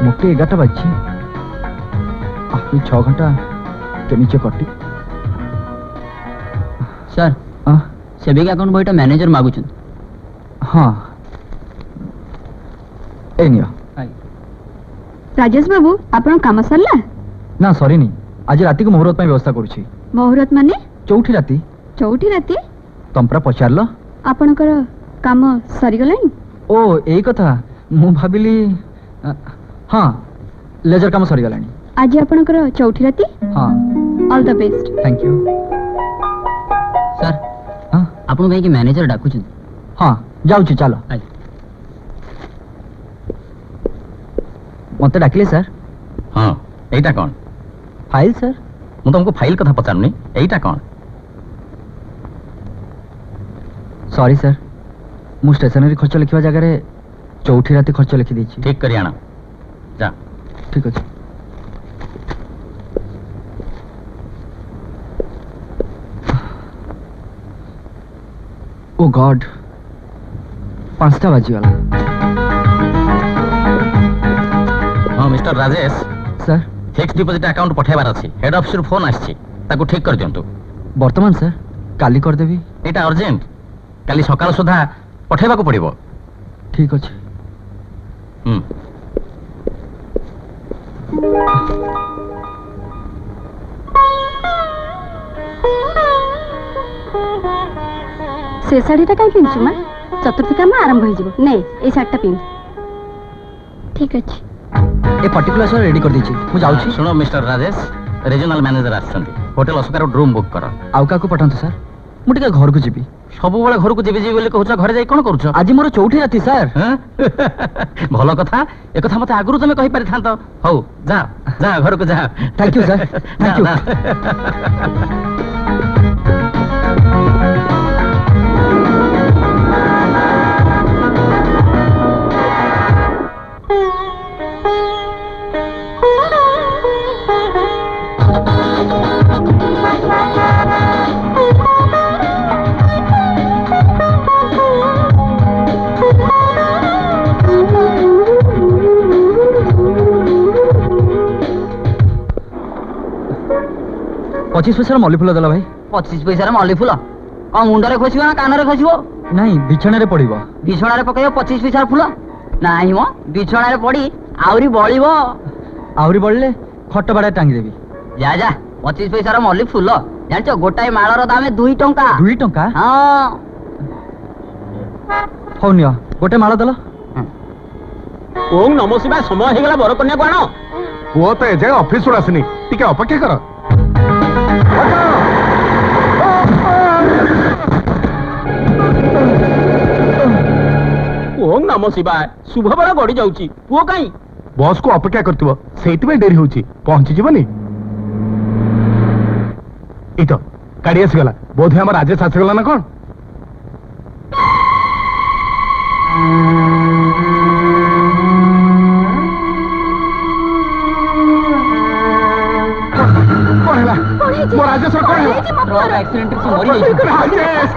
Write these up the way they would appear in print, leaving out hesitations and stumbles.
मोटे 11टा बाजी आखिरी 6 घंटा केमिचे कटी सर सेविंग अकाउंट बहीटा मैनेजर मागुछन हाँ ए नियो राजेश बाबू आपण काम सरला ना सॉरी नहीं आज राति को मुहूर्त व्यवस्था करुछि मुहूर्त माने चौठी राति तंपरा पचारल आपणकर काम सरी गलानी ओ एई कथा मु भाबिली हाँ लेजर काम सरी गलानी आज आपणकर चौठी राति हाँ all the best thank you sir हाँ आपण कहीं मैनेजर डाकुछन हाँ जाउछि चलो मते डाकिले सर हाँ एटा कौन फाइल सर मु तुमको फाइल कथा पचारनी एटा कौन सॉरी सर मु स्टेशनरी खर्च लिखवा जगह रे चौठी राति खर्च लिखि देछि ठीक करी आना जा ठीक अछि ओ गॉड 5टा बाजी वाला हाँ mister Rajesh sir fix deposit account पठेबार अछि हेड ऑफिस रो फोन आछि ताको ठीक कर दियंतु वर्तमान सर काली कर देबी एटा अर्जेंट काली सकाल सुधा पठेबा को पड़िबो ठीक अछि से साड़ीटा कहीं पिंचु मा चतुर्थी काम आरंभ हो जिवो ने ए साड़ीटा पिन ठीक अछि ए पर्टिकुलर सर रेडी कर दीची मु जाउछी सुनो मिस्टर राजेश रीजनल मैनेजर आछंती होटल असुकार रूम बुक कर आउ का को पठांतो सर मु टिके घर को जीबी सब बेले घर को जीबी जीबी बोली कहउछ घरे जाई कोन करूछ आज मोर चौठी राति सर भलो कथा ए कथा मते आगुरु तमे कहि पारि थांतो हौ जा जा घर को जा thank you sir thank you पच्चीस पैसा मल्ली फूल देला भाई 25 पैसा मल्ली फूल कौन मुंडरे खोसिबो ना कानरे खोसिबो नहीं बिछणे रे पड़िबो बिछणारे पकइयो 25 पैसा फूल नाही मो बिछणारे पड़ी आउरी बळिबो आउरी बळले खट बाडा टांगी देबी जा जा 25 पैसा मल्ली फूल जानचो गोटाई माळर दाम 2 टंका 2 टंका हां हो नियो गोटे माळ दलो ओम नमो शिवाय समय हे गेला बर कन्या को आनो वो तो एजे ऑफिस आसनी टिके अपेक्षा कर ओम नमो शिवाय शुभ बेला गड़ी जाउची पुओ काई बॉस को अपेक्षा करथिबो सेति में देरी होची पहुंची जीवनी इतो गाड़ी आसी गला बोध है हमर राजेश आसी गला ना कोन वो राजेश कौन है ट्रक एक्सीडेंट से मरी जाई राजेश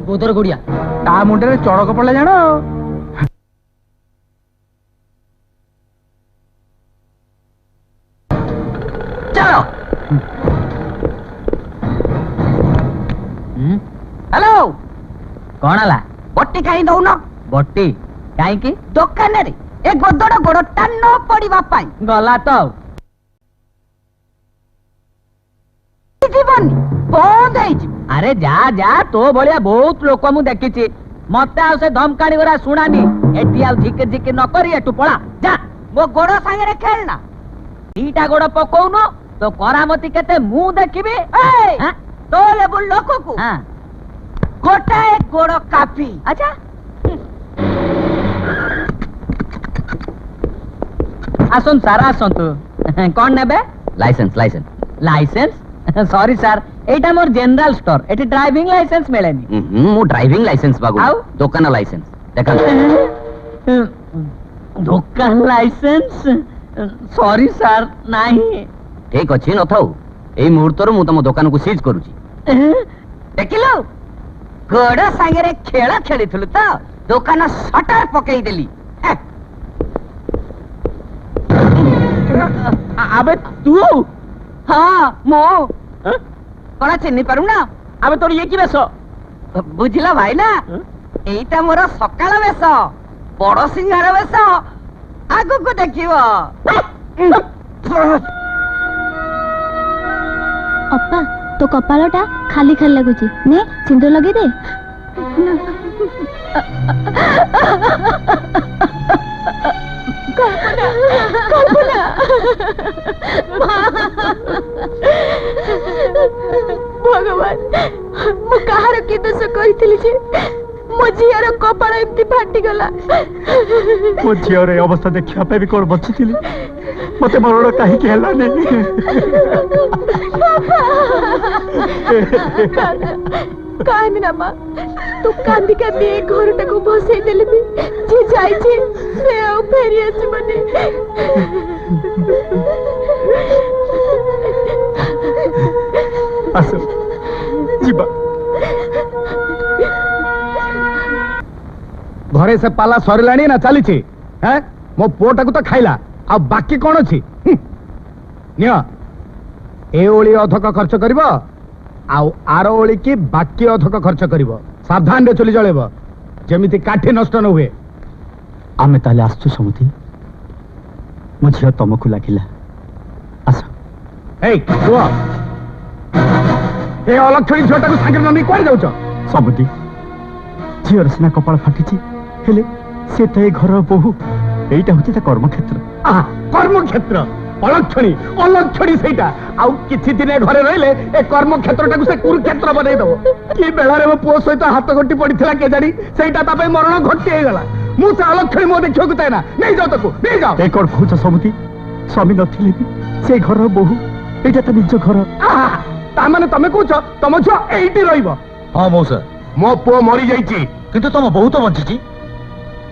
गोदर गुड़िया ता मुंडे रे चड़क पड़ले जानो चलो हेलो कौन आला बट्टी कहीं दौन बट्टी कहीं दुकान रे ए गोदड़ गोड़टा न पड़िबा पाई गला तो जीवन बंद है अरे जा जा तो भलिया बहुत लोक मु देखिछि मते आ से धमकाणी गरा सुनानी एटी आ झिक झिक न करी एटू पळा जा मो गोड़ संगे रे खेलना दीटा गोड़ पकोउनो तो करामती केते मु देखिबी ए तो लेबुल लोक को हां गोटा एक गोड़ काफी अच्छा আসুন স্যার আসন্তু কোন নেবে licence licence licence sorry sir এইটা মোর জেনারেল স্টোর এটি ড্রাইভিং লাইসেন্স মিলেনি ମୁଁ ଡ୍ରାଇଭିଂ ଲାଇସେନ୍ସ ବାବୁ ଆଉ? ଦୋକାନ ଲାଇସେନ୍ସ ଦେଖା ଦୋକାନ ଲାଇସେନ୍ସ ସରି ସାର୍ ନାହିଁ ଠିକ ଅଛି ନଥାଉ ଏଇ ମୁହୂର୍ତ୍ତରୁ ମୁଁ ତମ ଦୋକାନକୁ ସିଜ୍ କରୁଛି ଦେଖିଲୁ ଗୋଡ ସାଙ୍ଗରେ ଖେଳ ଖେଳିଥିଲୁ ତ ଦୋକାନ ସଟର ପକେଇଦେଲି আবে তু ହଁ ମୁଁ କଣ ଚିହ୍ନି ପାରୁନା আবে তোর ইয়ে কি বেশ ବୁଝିଲ ଭାଇ ନା ଏଇଟା ମୋର ସକାଳ ବେଶ ବଡ ସିଂହାର ବେଶ ଆଗକୁ ଦେଖିବ ଅପା ତୋ କପାଳଟା ଖାଲି ଖାଲି ଲାଗୁଛି ନେ ସିନ୍ଦୁର ଲଗେଇ ଦେ ভগবান ମୁଁ କାହାର କି ଦୋଷ କରିଥିଲି ଯେ ମୋ ଝିଅର କପାଳ ଏମିତି ଫାଟିଗଲା ମୋ ଝିଅର ଏ ଅବସ୍ଥା ଦେଖିବା ପାଇଁ ବି କଣ ବଞ୍ଚିଥିଲି ମତେ ମରଣ କାହିଁକି ହେଲାନି କାହିଁକି ନା ମା ତୁ କାନ୍ଦି କାନ୍ଦି ଏ ଘରଟାକୁ ବସେଇ ଦେଲେ ବି ଯିଏ ଯାଇଛି ସେ ଆଉ ଫେରି ଆସିବନି ଆସ ଯିବା ଘରେ ସେ ପାଲା ସରିଲାଣି ନା ଚାଲିଛି ହେଁ ମୋ ପୁଅଟାକୁ ତ ଖାଇଲା ଆଉ ବାକି କଣ ଅଛି ନିଅ ଏ ଓଳି ଅଧକ ଖର୍ଚ୍ଚ କରିବ ଆଉ ଆର ଓଳି କି ବାକି ଅଧକ ଖର୍ଚ୍ଚ କରିବ ସାବଧାନରେ ଚୁଲି ଜଳେଇବ ଯେମିତି କାଠି ନଷ୍ଟ ନ ହୁଏ ଆମେ ତାହେଲେ ଆସୁଛୁ ସମୁଦି ମୋ ଝିଅ ତମକୁ ଲାଗିଲା ଆସ ଏଇ କୁହ ଏ ଅଲକ୍ଷଣୀ ଝିଅଟାକୁ ସାଙ୍ଗରେ ନ ନେଇ କୁଆଡେ ଯାଉଛ ସମୁଦି ଝିଅର ସିନା କପାଳ ଫାଟିଛି ହେଲେ ସେ ତ ଏ ଘରର ବୋହୂ ଏଇଟା ହଉଛି ତା କର୍ମକ୍ଷେତ୍ର ଆହା, କର୍ମକ୍ଷେତ୍ର ଅଲକ୍ଷଣୀ ସେଇଟା ଆଉ କିଛି ଦିନ ଘରେ ରହିଲେ ଏ କର୍ମକ୍ଷେତ୍ରଟାକୁ ସେ କୁରୁକ୍ଷେତ୍ର ବନେଇ ଦବ କି ବେଳାରେ ମୋ ପୁଅ ସହିତ ହାତ ଗଣ୍ଠି ପଡିଥିଲା କେଜାଣି ସେଇଟା ତା ପାଇଁ ମରଣ ଘଟି ହେଇଗଲା ମୁଁ ସେ ଅଲକ୍ଷଣୀ ମୋ ଦେଖିବାକୁ ଚାହେଁ ନା ନେଇଯାଅ ତାକୁ ନେଇଯାଅ ଏ କଣ କହୁଛ ସମୁଦି ସ୍ୱାମୀ ନଥିଲେ ବି ସେ ଘରର ବୋହୂ ଏଇଟା ତା ନିଜ ଘର ଆହା, ତାମାନେ ତମେ କହୁଛ ତମ ଝିଅ ଏଇଠି ରହିବ ହଁ ମଉସା ମୋ ପୁଅ ମରିଯାଇଛି କିନ୍ତୁ ତମ ବହୁତ ବଞ୍ଚିଛି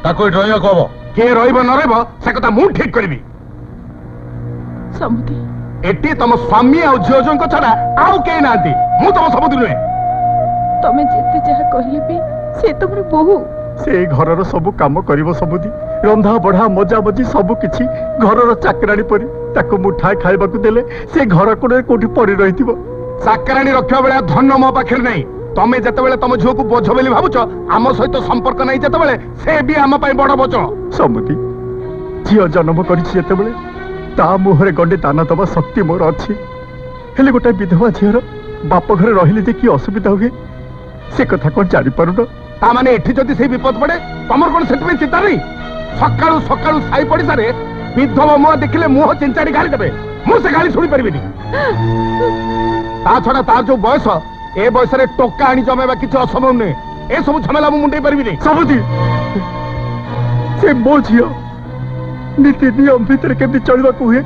ତାକୁ ଏଠି ରହିବାକୁ ହବ କିଏ ରହିବ ନ ରହିବ ସେ କଥା ମୁଁ ଠିକ କରିବି ସମୁଦି ଏଠି ତମ ସ୍ୱାମୀ ଆଉ ଝିଅ ଝିଅଙ୍କ ଛଡା ଆଉ କେହି ନାହାନ୍ତି ମୁଁ ତମ ସବୁଦିନ ନୁହେଁ ତମେ ଯେତେ ଯାହା କହିଲେ ବି ସେ ତମର ବୋହୂ ସେ ଘରର ସବୁ କାମ କରିବ ସବୁଦି ରନ୍ଧା ବଢା ମଜା ମଜି ସବୁ କିଛି ଘରର ଚାକରାଣୀ ପରି ତାକୁ ମୁଠାଏ ଖାଇବାକୁ ଦେଲେ ସେ ଘର କୋଣରେ କୋଉଠି ପଡି ରହିଥିବ ଚାକରାଣୀ ରଖିବା ବେଳେ ଧନ ମୋ ପାଖରେ ନାହିଁ ତମେ ଯେତେବେଳେ ତମ ଝିଅକୁ ବୋଝ ବୋଲି ଭାବୁଛ ଆମ ସହିତ ସମ୍ପର୍କ ନାହିଁ ଯେତେବେଳେ ସେ ବି ଆମ ପାଇଁ ବଡ ବୋଝ ସମୁଦି ଝିଅ ଜନ୍ମ କରିଛି ଯେତେବେଳେ ତା ମୁହଁରେ ଗଣ୍ଡେ ଦାନ ଦବା ଶକ୍ତି ମୋର ଅଛି ହେଲେ ଗୋଟେ ବିଧବା ଝିଅର ବାପ ଘରେ ରହିଲେ ଯେ କି ଅସୁବିଧା ହୁଏ ସେ କଥା କଣ ଜାଣିପାରୁନ ତା ମାନେ ଏଠି ଯଦି ସେଇ ବିପଦ ପଡେ ତମର କଣ ସେଥିପାଇଁ ଚିନ୍ତା ନାହିଁ ସକାଳୁ ସକାଳୁ ସାଇ ପଡିଶାରେ ବିଧବ ମୁହଁ ଦେଖିଲେ ମୁହଁ ଚିଞ୍ଚାଡି ଗାଳି ଦେବେ ମୁଁ ସେ ଗାଳି ଶୁଣି ପାରିବିନି ତା ଛଡା ତାର ଯୋଉ ବୟସ ଏ ବୟସରେ ଟୋକା ଆଣି ଜମେଇବା କିଛି ଅସମ୍ଭବ ନୁହେଁ ଏସବୁ ଝାମେଲା ମୁଁ ମୁଣ୍ଡେଇ ପାରିବିନି ସବୁଦି ସେ ମୋ ଝିଅ ନୀତି ନିୟମ ଭିତରେ କେମିତି ଚଳିବାକୁ ହୁଏ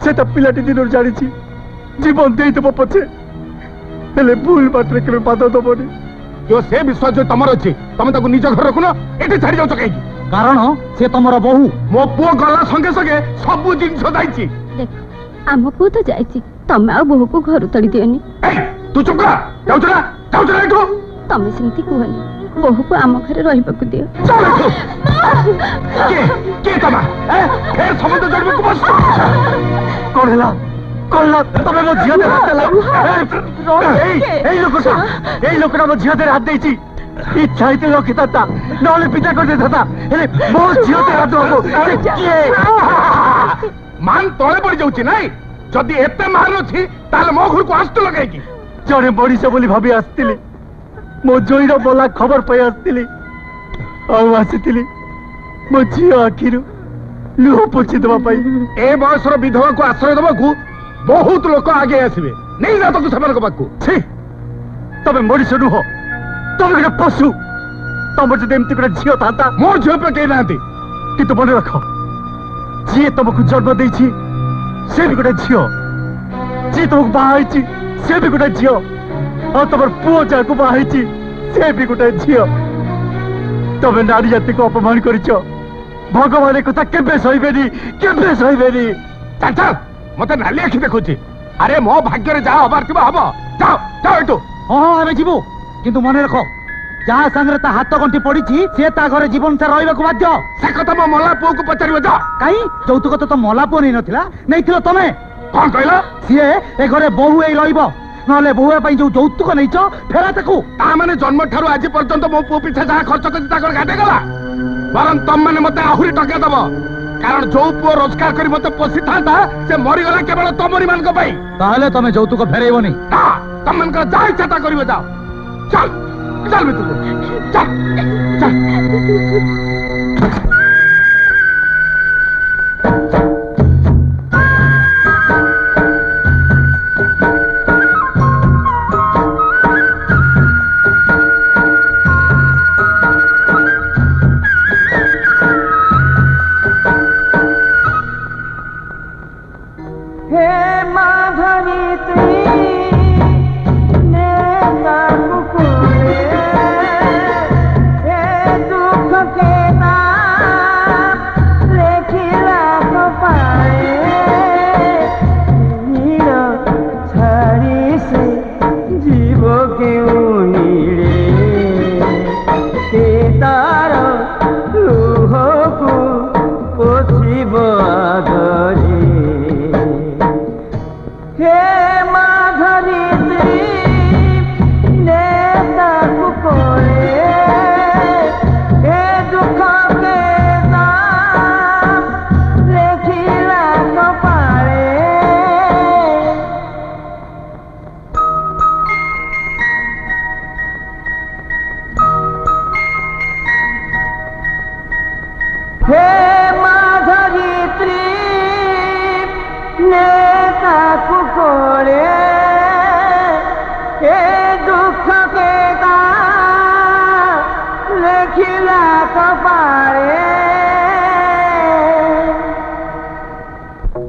ସେ ତା ପିଲାଟି ଦିନରୁ ଜାଣିଛି ଜୀବନ ଦେଇଦେବ ପଛେ ହେଲେ ଭୁଲ ବାଟରେ କେବେ ପାଦ ଦବନି ଯୋଉ ସେ ବିଶ୍ୱାସ ଯୋଉ ତମର ଅଛି ତମେ ତାକୁ ନିଜ ଘରେ ରଖୁନ ଏଠି ଛାଡି ଯାଉଛ କାହିଁକି କାରଣ ସେ ତମର ବୋହୂ ମୋ ପୁଅ ଗଲା ସଙ୍ଗେ ସଙ୍ଗେ ସବୁ ଜିନିଷ ଯାଇଛି ଦେଖ ଆମ ପୁଅ ତ ଯାଇଛି ତମେ ଆଉ ବୋହୂକୁ ଘରୁ ତଡ଼ି ଦିଅନି ଏଇ, ତୁ ଚୁପ କର ଯାଉଛ ନା ଏଠୁ ତମେ ସେମିତି କୁହନି ବୋହୂକୁ ଆମ ଘରେ ରହିବାକୁ ଦିଅ ଚାଲ ଏଠୁ କିଏ ତମା ଫେର ସମସ୍ତେ ଜଣକୁ ବସ କଣ ହେଲା ତମେ ମୋ ଝିଅ ଦେହ ହାତ ଏଇ ଲୋକଟା ମୋ ଝିଅ ଦେହରେ ହାତ ଦେଇଛି ଇଚ୍ଛା ହେଇଥିଲେ ରଖିଥାନ୍ତା ନହେଲେ ପିତା କରିଦେଇଥାନ୍ତା ହେଲେ ମୋ ଝିଅ ଦେହ ହାତ ମାନ ତଳେ ପଡି ଯାଉଛି ନାଇଁ ଯଦି ଏତେ ମାନ ଅଛି ତାହେଲେ ମୋ ଘରକୁ ଆସୁଥିଲ କାହିଁକି ଜଣେ ମଣିଷ ବୋଲି ଭାବି ଆସିଥିଲି ମୋ ଜୋଇର ବୋଲା ଖବର ପାଇ ଆସିଥିଲି ଆଉ ଆସିଥିଲି ମୋ ଝିଅ ଆଖିରୁ ଲୁହ ପୋଛି ଦେବା ପାଇଁ ଏ ବୟସର ବିଧବାକୁ ଆଶ୍ରୟ ଦେବାକୁ ବହୁତ ଲୋକ ଆଗେଇ ଆସିବେ ନେଇଯାଅ ତାକୁ ସେମାନଙ୍କ ପାଖକୁ ତମେ ମଣିଷ ନୁହଁ ତମେ ଗୋଟେ ପଶୁ ତମର ଯଦି ଏମିତି ଗୋଟେ ଝିଅ ଥାନ୍ତା ମୋ ଝିଅ ପାଇଁ କେହି ନାହାନ୍ତି କିନ୍ତୁ ମନେ ରଖ ଯିଏ ତମକୁ ଜନ୍ମ ଦେଇଛି ସେ ବି ଗୋଟେ ଝିଅ, ଯିଏ ତମକୁ ବାହା ହେଇଛି ସେ ବି ଗୋଟେ ଝିଅ, ଆଉ ତମର ପୁଅ ଯାହାକୁ ବାହା ହେଇଛି ସେ ବି ଗୋଟେ ଝିଅ। ତମେ ନାରୀ ଜାତିକୁ ଅପମାନ କରିଛ, ଭଗବାନ କଥା କେବେ ସହିବେନି, କେବେ ସହିବେନି। ମତେ ନାଲି ଆଖି ଦେଖୁଛି। ଆରେ ମୋ ଭାଗ୍ୟରେ ଯାହା ହବାର ଥିବ ହବ। ଯାଅ ଯାଅ ଏଠୁ। ହଁ ଆମେ ଯିବୁ, କିନ୍ତୁ ମନେ ରଖ ଯାହା ସାଙ୍ଗରେ ତା ହାତ ଗଣ୍ଠି ପଡିଛି ସେ ତା ଘରେ ଜୀବନ ସାରା ରହିବାକୁ ବାଧ୍ୟ। ସେ କଥା ମୋ ମଲା ପୁଅକୁ ପଚାରିବ। ଯା। କାହିଁ ଯୌତୁକ ତ ମଲା ପୁଅ ନେଇନଥିଲା, ନେଇଥିଲ ତମେ। କଣ କହିଲ? ସିଏ ଏ ଘରେ ବୋହୂ ହେଇ ରହିବ, ନହେଲେ ବୋହୂ ପାଇଁ ଯୋଉ ଯୌତୁକ ନେଇଛ ଫେରା ତାକୁ। ତା ମାନେ ଜନ୍ମ ଠାରୁ ଆଜି ପର୍ଯ୍ୟନ୍ତ ମୋ ପୁଅ ପିଛା ଯାହା ଖର୍ଚ୍ଚ କରିଛି ତାଙ୍କର ଗାଧେଇ ଗଲା। ବରଂ ତମମାନେ ମତେ ଆହୁରି ଟଙ୍କା ଦବ, କାରଣ ଯୋଉ ପୁଅ ରୋଜଗାର କରି ମତେ ପୋଷିଥାନ୍ତା ସେ ମରିଗଲା କେବଳ ତମରି ମାନଙ୍କ ପାଇଁ। ତାହେଲେ ତମେ ଯୌତୁକ ଫେରେଇବନି। ନା, ତମମାନଙ୍କର ଯାହା ଇଚ୍ଛା ତା କରିବ। ଯାଅ ଚାଲ ଚାଲ ଭିତରକୁ ଚାଲ ଚାଲ।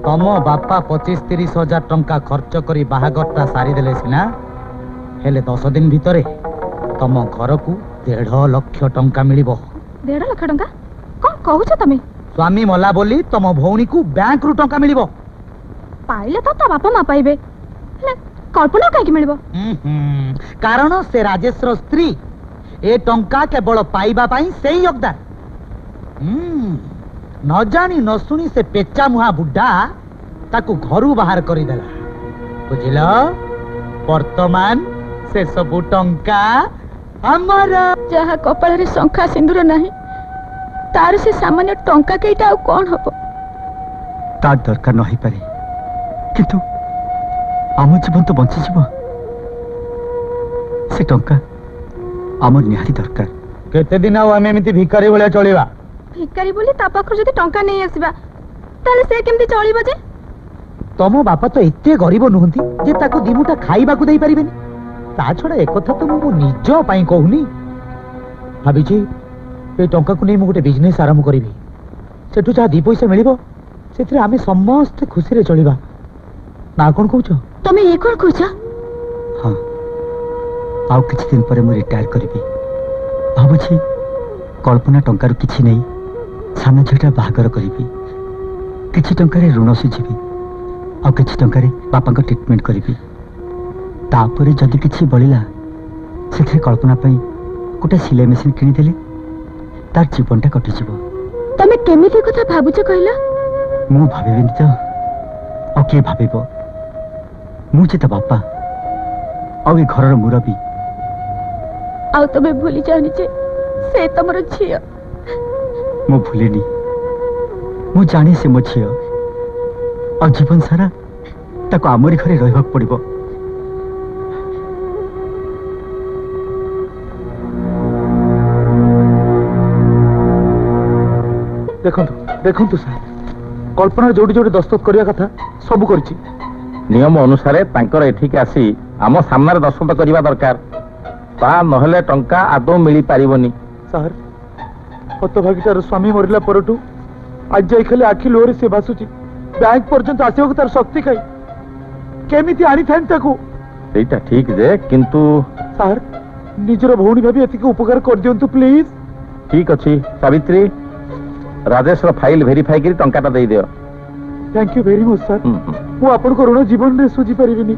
ତମ ବାପା 25-30 ହଜାର ଟଙ୍କା ଖର୍ଚ୍ଚ କରି ବାହାଘରଟା ସାରିଦେଲେ ସିନା, ହେଲେ 10 ଦିନ ଭିତରେ ତମ ଘରକୁ 1.5 ଲକ୍ଷ ଟଙ୍କା ମିଳିବ। 1.5 ଲକ୍ଷ ଟଙ୍କା? କଣ କହୁଛ ତମେ? ସ୍ୱାମୀ ମଲା ବୋଲି ତମ ଭଉଣୀକୁ ବ୍ୟାଙ୍କରୁ ଟଙ୍କା ମିଳିବ। ପାଇଲେ ତ ତା ବାପା ମା ପାଇବେ, ହେଲେ କଳ୍ପନା କାହିଁକି ମିଳିବ? କାରଣ ସେ ରାଜେଶର ସ୍ତ୍ରୀ। ଏ ଟଙ୍କା କେବଳ ପାଇବା ପାଇଁ ସେଇ ହକଦାର। ନ ଜାଣି ନ ଶୁଣି ସେ ପେଚା ମୁହା ବୁଢା ତାକୁ ଘରୁ ବାହାର କରିଦେଲା, ବୁଝିଲ? ବର୍ତ୍ତମାନ ସେ ସବୁ ଟଙ୍କା ଆମର। ଯାହା କପାଳରେ ଶଙ୍ଖା ସିନ୍ଦୁର ନାହିଁ ତାର ସେ ସାମାନ୍ୟ ଟଙ୍କା କେଇଟା ଆଉ କଣ ହବ? ତା ଦରକାର ନ ହେଇପାରେ, କିନ୍ତୁ ଆମ ଜୀବନ ତ ବଞ୍ଚିଯିବ। ସେ ଟଙ୍କା ଆମର ନିହାତି ଦରକାର। କେତେ ଦିନ ଆଉ ଆମେ ଏମିତି ଭିକାରୀ ଭଳିଆ ଚଳିବା? ଭିକାରୀ ବୋଲି ତା ପାଖରୁ ଯଦି ଟଙ୍କା ନେଇ ଆସିବା ତାହେଲେ ସେ କେମିତି ଚଳିବ ଯେ? ତମ ବାପା ତ ଏତେ ଗରିବ ନୁହନ୍ତି ଯେ ତାକୁ ଦିମୁଠା ଖାଇବାକୁ ଦେଇପାରିବେନି। ତା ଛଡା ଏକଥା ତ ମୁଁ ନିଜ ପାଇଁ କହୁନି, ଭାବିଛି ଏ ଟଙ୍କାକୁ ନେଇ ମୁଁ ଗୋଟେ ବିଜନେସ ଆରମ୍ଭ କରିବି। ସେଠୁ ଯାହା 2 ପଇସା ମିଳିବ ସେଥିରେ ଆମେ ସମସ୍ତେ ଖୁସିରେ ଚଳିବା। ନା କଣ କହୁଛ? ତମେ ଇଏ କଣ କହୁଛ? ହଁ, ଆଉ କିଛି ଦିନ ପରେ ମୁଁ ରିଟାୟାର କରିବି। ଭାବୁଛି କଳ୍ପନା ଟଙ୍କାରୁ କିଛି ନେଇ ସାନ ଝିଅଟା ବାହାଘର କରିବି। କିଛି ଟଙ୍କାରେ ଋଣ ସୁଝିବି, ଆଉ କିଛି ଟଙ୍କାରେ ବାପାଙ୍କ ଟ୍ରିଟମେଣ୍ଟ କରିବି। ତାପରେ ଯଦି କିଛି ବଳିଲା ସେଥିରେ କଳ୍ପନା ପାଇଁ ଗୋଟେ ସିଲେଇ ମେସିନ୍ କିଣିଦେଲେ ତାର ଜୀବନଟା କଟିଯିବ। ତମେ କେମିତି କଥା ଭାବୁଛ କହିଲ? ମୁଁ ଭାବିବିନି ତ ଆଉ କିଏ ଭାବିବ? ମୁଁ ଯେ ତା ବାପା, ଆଉ ଏ ଘରର ମୁରବୀ। ଆଉ ତମେ ଭୁଲି ଯାଅନି ଯେ ସେ ତମର ଝିଅ। ମୁଁ ଭୁଲିନି, ମୁଁ ଜାଣେ ସେ ମୋ ଝିଅ, ଆଉ ଜୀବନ ସାରା ତାକୁ ଆମରି ଘରେ ରହିବାକୁ ପଡିବ। ଦେଖନ୍ତୁ ଦେଖନ୍ତୁ ସାର୍, କଳ୍ପନା ଯୋଉଠି ଯୋଉଠି ଦସ୍ତଖତ କରିବା କଥା ସବୁ କରିଛି। ନିୟମ ଅନୁସାରେ ତାଙ୍କର ଏଠିକି ଆସି ଆମ ସାମ୍ନାରେ ଦସ୍ତଖତ କରିବା ଦରକାର। ତା ନହେଲେ ଟଙ୍କା ଆଦୌ ମିଳିପାରିବନି। ସାର୍, ହତଭାଗିଟାର ସ୍ୱାମୀ ମରିଲା ପରଠୁ ଆଜି ଯାଇ ଖାଲି ଆଖି ଲୁହରେ ସେ ଭାସୁଛି। ବ୍ୟାଙ୍କ ପର୍ଯ୍ୟନ୍ତ ଆସିବାକୁ ତାର ଶକ୍ତି କାଇଁ? କେମିତି ଆଣିଥାନ୍ତି ତାକୁ? ସେଇଟା ଠିକ ଯେ, କିନ୍ତୁ ସାର୍ ନିଜର ଭଉଣୀ ଭାବି ଏତିକି ଉପକାର କରିଦିଅନ୍ତୁ ପ୍ଲିଜ। ଠିକ ଅଛି ସାବିତ୍ରୀ, ରାଜେଶର ଫାଇଲ ଭେରିଫାଇ କରି ଟଙ୍କାଟା ଦେଇଦିଅ। Thank you very much sir. ମୁଁ ଆପଣଙ୍କ ଋଣ ଜୀବନରେ ସୁଝି ପାରିବିନି।